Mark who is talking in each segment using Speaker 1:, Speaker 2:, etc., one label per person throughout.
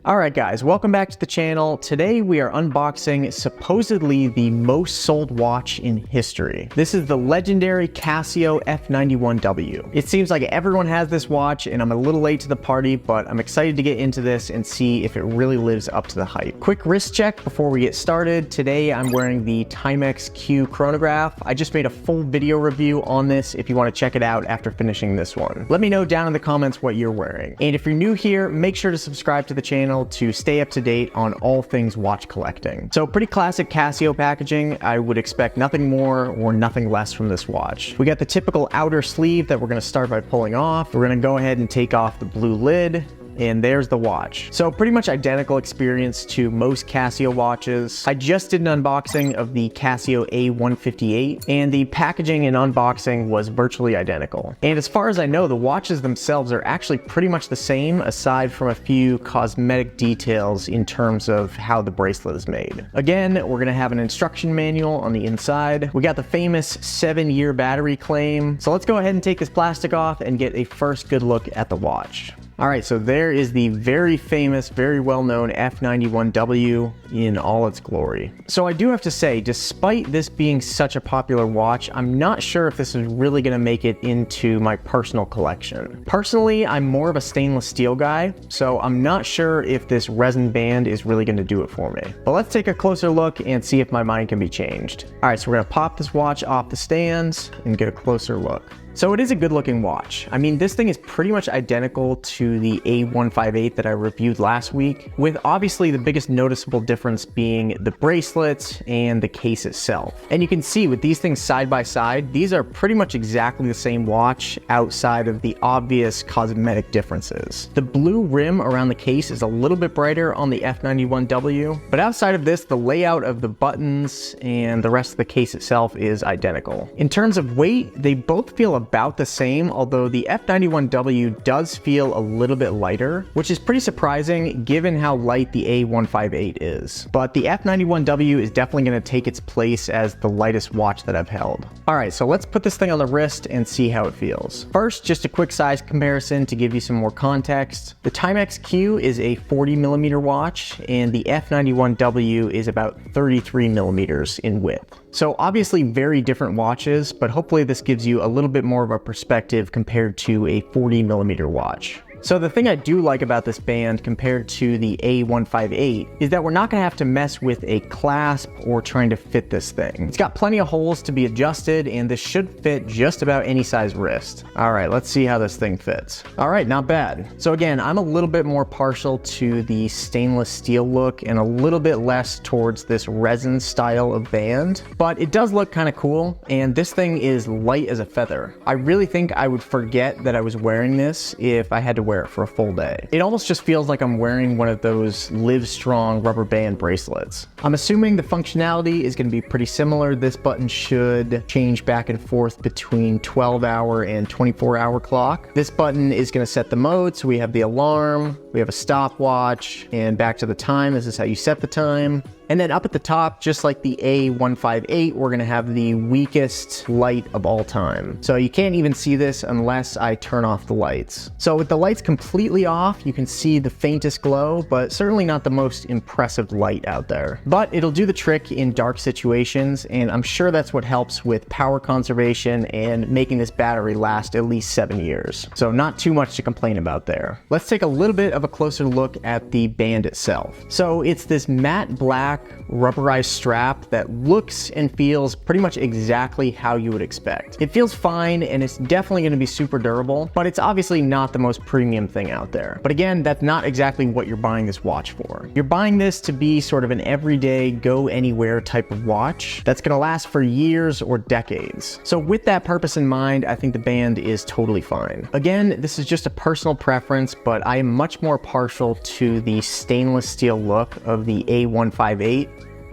Speaker 1: Alright guys, welcome back to the channel. Today we are unboxing supposedly the most sold watch in history. This is the legendary Casio F91W. It seems like everyone has this watch and I'm a little late to the party, but I'm excited to get into this and see if it really lives up to the hype. Quick wrist check before we get started. Today I'm wearing the Timex Q chronograph. I just made a full video review on this if you want to check it out after finishing this one. Let me know down in the comments what you're wearing. And if you're new here, make sure to subscribe to the channel to stay up to date on all things watch collecting. So pretty classic Casio packaging. I would expect nothing more or nothing less from this watch. We got the typical outer sleeve that we're going to start by pulling off. We're going to go ahead and take off the blue lid. And there's the watch. So pretty much identical experience to most Casio watches. I just did an unboxing of the Casio A158 and the packaging and unboxing was virtually identical. And as far as I know, the watches themselves are actually pretty much the same aside from a few cosmetic details in terms of how the bracelet is made. Again, we're gonna have an instruction manual on the inside. We got the famous 7-year battery claim. So let's go ahead and take this plastic off and get a first good look at the watch. All right, so there is the very famous, very well-known F91W in all its glory. So I do have to say, despite this being such a popular watch, I'm not sure if this is really gonna make it into my personal collection. Personally, I'm more of a stainless steel guy, so I'm not sure if this resin band is really gonna do it for me. But let's take a closer look and see if my mind can be changed. All right, so we're gonna pop this watch off the stands and get a closer look. So it is a good looking watch. I mean, this thing is pretty much identical to the A158 that I reviewed last week, with obviously the biggest noticeable difference being the bracelets and the case itself. And you can see with these things side by side, these are pretty much exactly the same watch outside of the obvious cosmetic differences. The blue rim around the case is a little bit brighter on the F91W, but outside of this, the layout of the buttons and the rest of the case itself is identical. In terms of weight, they both feel about the same, although the F91W does feel a little bit lighter, which is pretty surprising given how light the A158 is. But the F91W is definitely going to take its place as the lightest watch that I've held. Alright, so let's put this thing on the wrist and see how it feels. First, just a quick size comparison to give you some more context. The Timex Q is a 40mm watch, and the F91W is about 33mm in width. So obviously very different watches, but hopefully this gives you a little bit more of a perspective compared to a 40mm watch. So the thing I do like about this band compared to the A158 is that we're not going to have to mess with a clasp or trying to fit this thing. It's got plenty of holes to be adjusted and this should fit just about any size wrist. All right, let's see how this thing fits. All right, not bad. So again, I'm a little bit more partial to the stainless steel look and a little bit less towards this resin style of band, but it does look kind of cool and this thing is light as a feather. I really think I would forget that I was wearing this if I had to wear it for a full day. It almost just feels like I'm wearing one of those Live Strong rubber band bracelets. I'm assuming the functionality is going to be pretty similar. This button should change back and forth between 12-hour and 24-hour clock. This button is going to set the mode, so we have the alarm, we have a stopwatch, and back to the time. This is how you set the time. And then up at the top, just like the A158, we're gonna have the weakest light of all time. So you can't even see this unless I turn off the lights. So with the lights completely off, you can see the faintest glow, but certainly not the most impressive light out there. But it'll do the trick in dark situations, and I'm sure that's what helps with power conservation and making this battery last at least 7 years. So not too much to complain about there. Let's take a little bit of a closer look at the band itself. So it's this matte black rubberized strap that looks and feels pretty much exactly how you would expect. It feels fine and it's definitely going to be super durable, but it's obviously not the most premium thing out there. But again, that's not exactly what you're buying this watch for. You're buying this to be sort of an everyday, go anywhere type of watch that's going to last for years or decades. So with that purpose in mind, I think the band is totally fine. Again, this is just a personal preference, but I am much more partial to the stainless steel look of the A158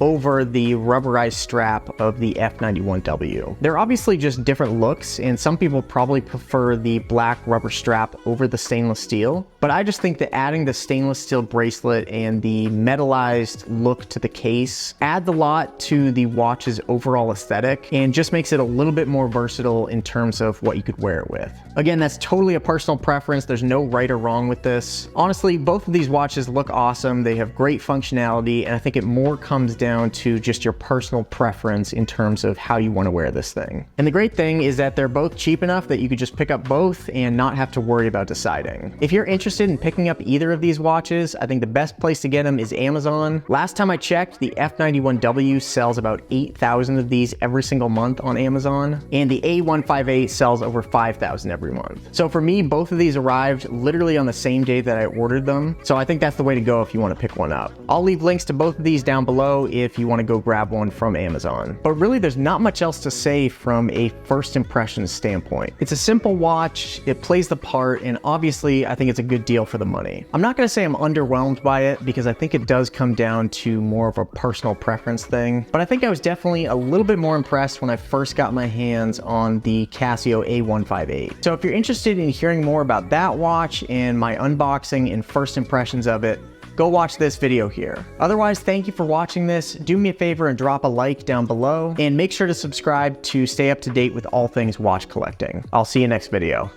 Speaker 1: over the rubberized strap of the F91W. They're obviously just different looks, and some people probably prefer the black rubber strap over the stainless steel, but I just think that adding the stainless steel bracelet and the metallized look to the case adds a lot to the watch's overall aesthetic and just makes it a little bit more versatile in terms of what you could wear it with. Again, that's totally a personal preference. There's no right or wrong with this. Honestly, both of these watches look awesome. They have great functionality, and I think it more comes down to just your personal preference in terms of how you want to wear this thing. And the great thing is that they're both cheap enough that you could just pick up both and not have to worry about deciding. If you're interested in picking up either of these watches, I think the best place to get them is Amazon. Last time I checked, the F91W sells about 8,000 of these every single month on Amazon, and the A158 sells over 5,000 every month. So for me, both of these arrived literally on the same day that I ordered them, so I think that's the way to go if you want to pick one up. I'll leave links to both of these down below if you want to go grab one from Amazon. But really, there's not much else to say from a first impressions standpoint. It's a simple watch, it plays the part, and obviously I think it's a good deal for the money. I'm not going to say I'm underwhelmed by it because I think it does come down to more of a personal preference thing, but I think I was definitely a little bit more impressed when I first got my hands on the Casio A158. So if you're interested in hearing more about that watch and my unboxing and first impressions of it, go watch this video here. Otherwise, thank you for watching this. Do me a favor and drop a like down below, and make sure to subscribe to stay up to date with all things watch collecting. I'll see you next video.